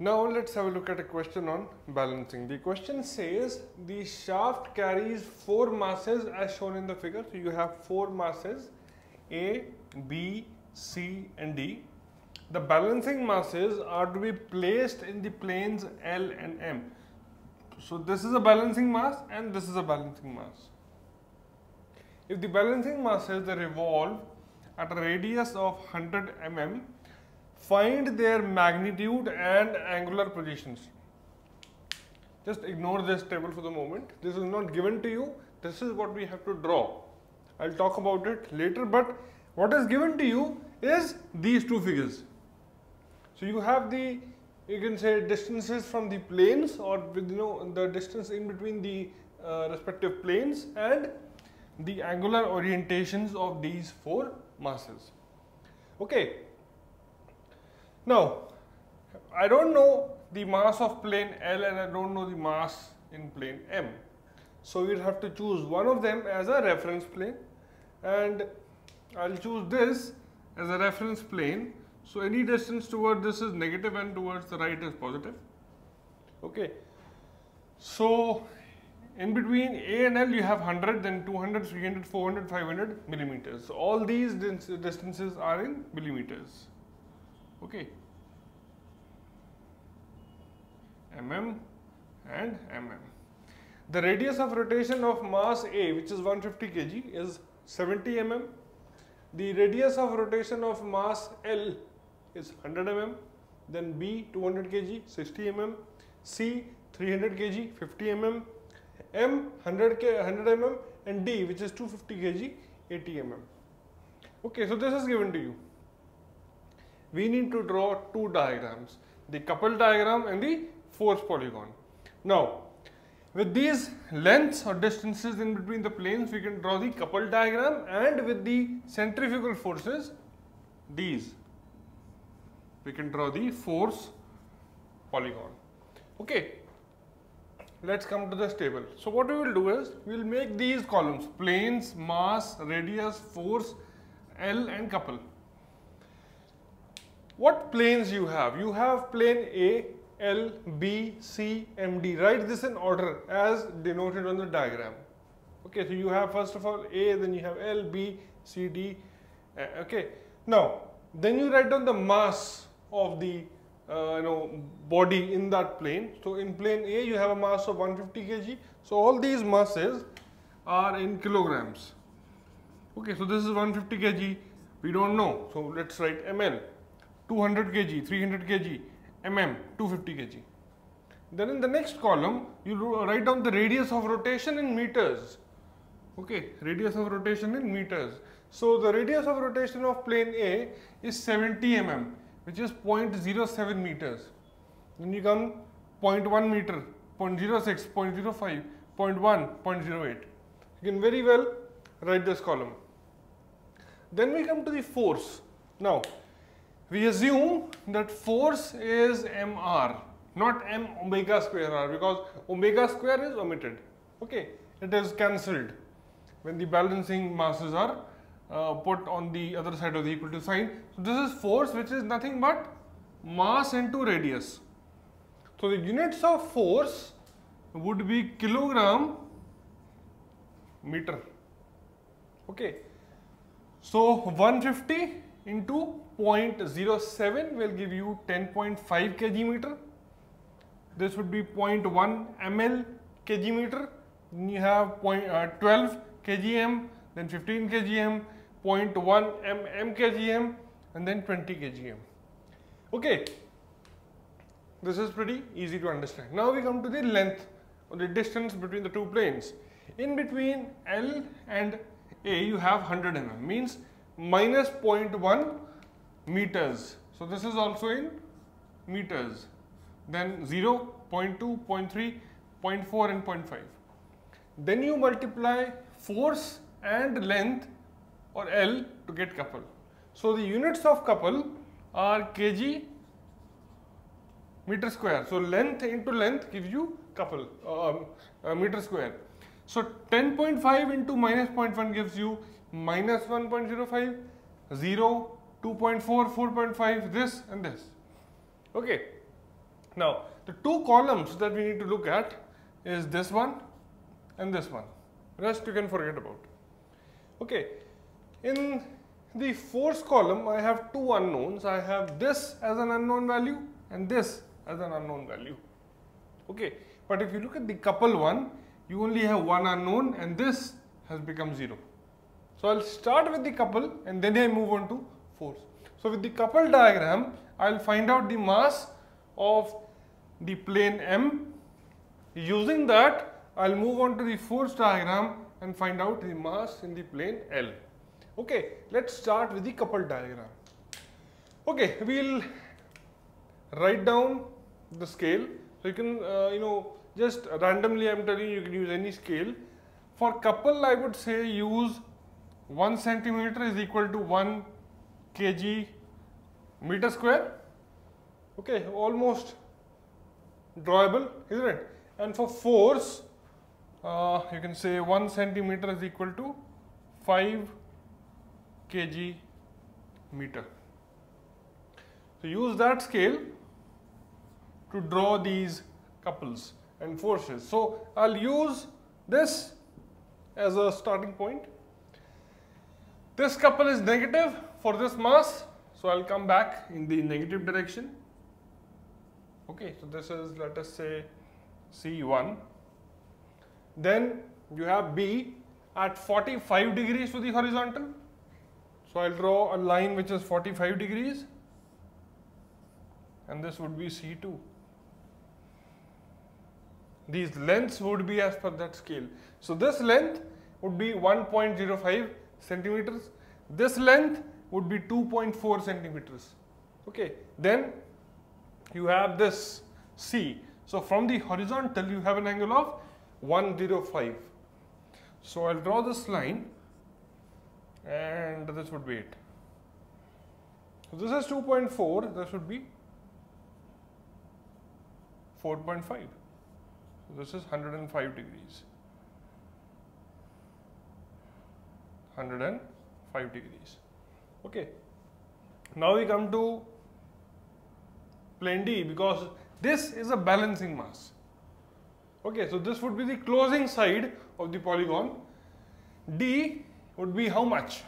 Now let's have a look at a question on balancing. The question says the shaft carries 4 masses as shown in the figure. So you have 4 masses A, B, C and D. The balancing masses are to be placed in the planes L and M. So this is a balancing mass and this is a balancing mass. If the balancing masses they revolve at a radius of 100 mm, find their magnitude and angular positions. Just ignore this table for the moment. This is not given to you. This is what we have to draw. I'll talk about it later, but what is given to you is these two figures. So you have the, you can say, distances from the planes, or with, the distance in between the respective planes and the angular orientations of these 4 masses. Okay. Now, I don't know the mass of plane L and I don't know the mass in plane M. So we'll have to choose one of them as a reference plane, and I'll choose this as a reference plane. So any distance toward this is negative and towards the right is positive. Okay. So in between A and L you have 100, then 200, 300, 400, 500 millimeters. So all these distances are in millimeters. Okay, mm and mm. The radius of rotation of mass A, which is 150 kg, is 70 mm. The radius of rotation of mass L is 100 mm. Then B 200 kg, 60 mm. C 300 kg, 50 mm. M 100 mm, and D, which is 250 kg, 80 mm. Okay, so this is given to you. We need to draw 2 diagrams, the couple diagram and the force polygon. Now, with these lengths or distances in between the planes, we can draw the couple diagram, and with the centrifugal forces, these, we can draw the force polygon. Okay, let's come to this table. So what we will do is, we will make these columns, planes, mass, radius, force, L and couple. What planes you have? You have plane A, L, B, C, M, D. Write this in order as denoted on the diagram. Okay, so you have first of all A, then you have L, B, C, D. Okay. Now, then you write down the mass of the body in that plane. So in plane A, you have a mass of 150 kg. So all these masses are in kilograms. Okay, so this is 150 kg. We don't know. So let's write ml. 200 kg, 300 kg, mm, 250 kg. Then in the next column, you write down the radius of rotation in meters. Okay, radius of rotation in meters. So the radius of rotation of plane A is 70 mm, which is 0.07 meters. Then you come 0.1 meter, 0.06, 0.05, 0.1, 0.08. You can very well write this column. Then we come to the force. Now, we assume that force is mr, not m omega square r, because omega square is omitted. Okay, it is cancelled when the balancing masses are put on the other side of the equal to sign. So this is force, which is nothing but mass into radius. So the units of force would be kilogram meter. Okay, so 150 into 0.07 will give you 10.5 kg meter. This would be 0.1 ml kg meter. Then you have 12 kgm, then 15 kgm, 0.1 mm kgm, and then 20 kgm. Okay, this is pretty easy to understand. Now we come to the length or the distance between the two planes. In between L and A, you have 100 mm, means minus 0.1 meters. So this is also in meters. Then 0, 0.2, 0.3, 0.4 and 0.5. Then you multiply force and length or L to get couple. So the units of couple are kg meter square. So length into length gives you couple meter square. So 10.5 into minus 0.1 gives you minus 1.05, 0, 2.4, 4.5, this and this. Okay. Now, the two columns that we need to look at is this one and this one. Rest you can forget about. Okay, in the force column, I have two unknowns. I have this as an unknown value and this as an unknown value. Okay, but if you look at the couple one, you only have one unknown and this has become 0. So I'll start with the couple and then I move on to force. So with the couple diagram, I'll find out the mass of the plane M. Using that, I'll move on to the force diagram and find out the mass in the plane L. Okay, let's start with the coupled diagram. Okay, we'll write down the scale. So you can, just randomly I'm telling you can use any scale. For couple, I would say use 1 centimeter is equal to 1 kg meter square. Okay, almost drawable, isn't it? And for force, you can say 1 centimeter is equal to 5 kg meter. So use that scale to draw these couples and forces. So I'll use this as a starting point. This couple is negative for this mass, so I'll come back in the negative direction. Okay, so this is, let us say, C1. Then you have B at 45 degrees to the horizontal. So I'll draw a line which is 45 degrees and this would be C2. These lengths would be as per that scale. So this length would be 1.05 centimeters. This length would be 2.4 centimeters. Okay, then you have this C. So from the horizontal you have an angle of 105. So I'll draw this line and this would be it. So this is 2.4, this would be 4.5. So this is 105 degrees. 105 degrees. Okay. Now we come to plane D because this is a balancing mass. Okay, so this would be the closing side of the polygon. D would be how much?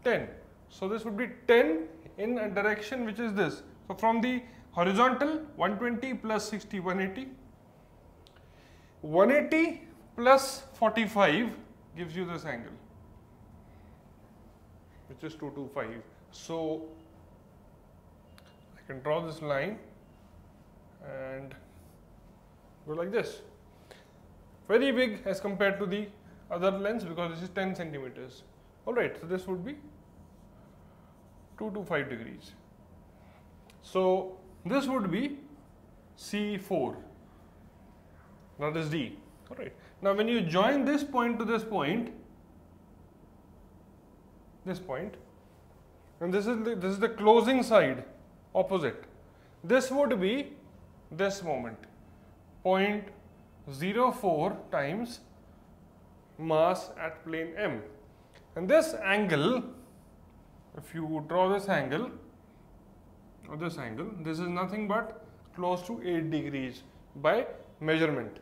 10. So this would be 10 in a direction which is this. So from the horizontal, 120 plus 60, 180. 180 plus 45 gives you this angle, which is 225. So I can draw this line and go like this. Very big as compared to the other lengths because this is 10 centimeters. Alright, so this would be 225 degrees. So this would be C4. That is D. Alright. Now when you join this point to this point, and this is the closing side, opposite. This would be this moment, 0.04 times mass at plane M. And this angle, if you draw this angle, or this angle, this is nothing but close to 8 degrees by measurement.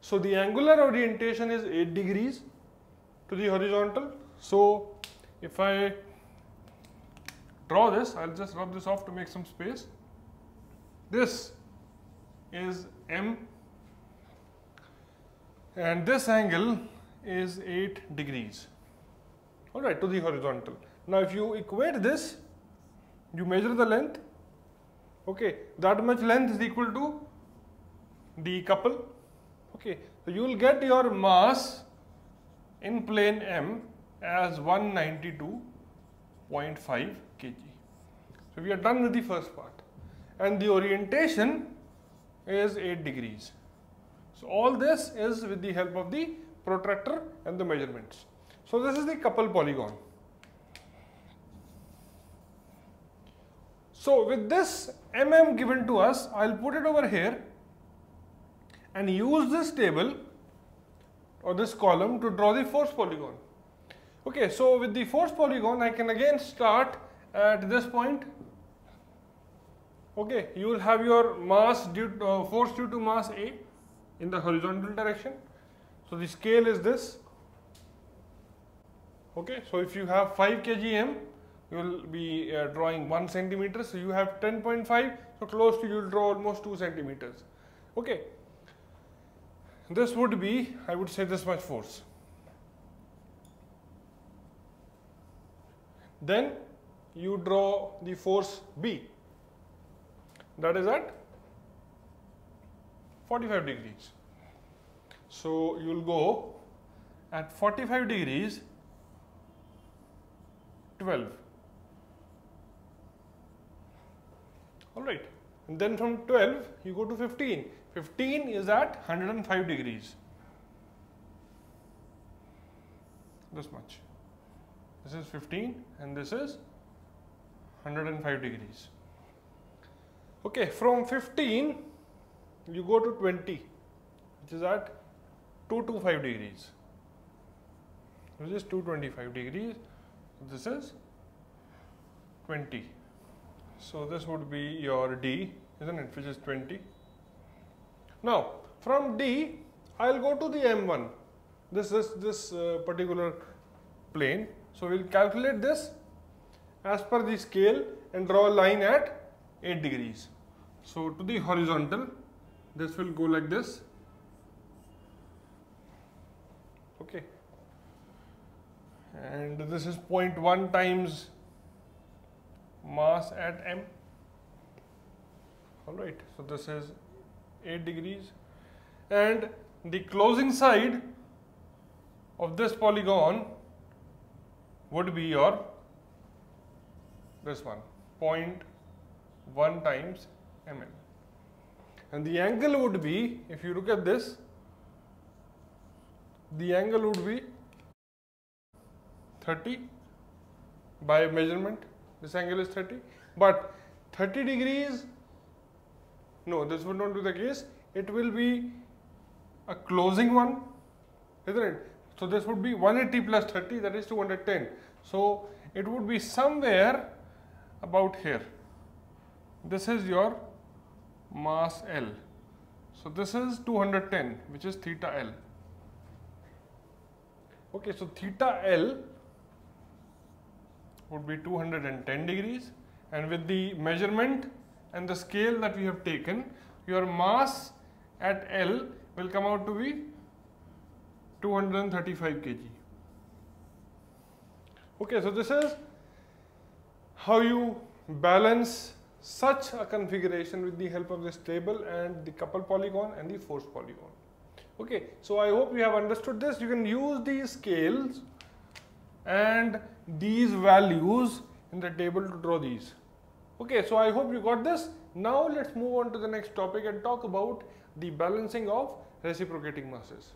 So the angular orientation is 8 degrees to the horizontal. So if I draw this, I'll just rub this off to make some space. This is M and this angle is 8 degrees. Alright, to the horizontal. Now if you equate this, you measure the length. Okay, that much length is equal to the couple. Okay, so you will get your mass in plane M as 192.5 kg. So we are done with the first part. And the orientation is 8 degrees. So all this is with the help of the protractor and the measurements. So this is the couple polygon. So with this mm given to us, I'll put it over here and use this table or this column to draw the force polygon. Okay, so with the force polygon, I can again start at this point. Okay, you will have your mass force due to mass A in the horizontal direction. So the scale is this. Okay, so if you have 5 kgm, you will be drawing 1 centimeter. So you have 10.5. So close to, you will draw almost 2 centimeters. Okay, this would be, I would say, this much force. Then you draw the force B, that is at 45 degrees. So you will go at 45 degrees 12. Alright, and then from 12 you go to 15. 15 is at 105 degrees. This much. This is 15 and this is 105 degrees. Okay, from 15 you go to 20, which is at 225 degrees. This is 225 degrees. This is 20. So this would be your D, isn't it, which is 20. Now from D I'll go to the M1, this particular plane. So we'll calculate this as per the scale and draw a line at 8 degrees. So to the horizontal, this will go like this. Okay, and this is 0.1 times mass at M. Alright, so this is 8 degrees, and the closing side of this polygon would be your this one, 0.1 times mm, and the angle would be, if you look at this, the angle would be 30 by measurement. This angle is 30, but 30 degrees, no, this would not be the case. It will be a closing one, isn't it? So this would be 180 plus 30, that is 210. So it would be somewhere about here. This is your mass L. So this is 210, which is theta L. Okay, so theta L would be 210 degrees, and with the measurement and the scale that we have taken, your mass at L will come out to be 235 kg. Okay, so this is how you balance such a configuration with the help of this table and the couple polygon and the force polygon. Okay, so I hope you have understood this. You can use these scales and these values in the table to draw these. Okay, so I hope you got this. Now let's move on to the next topic and talk about the balancing of reciprocating masses.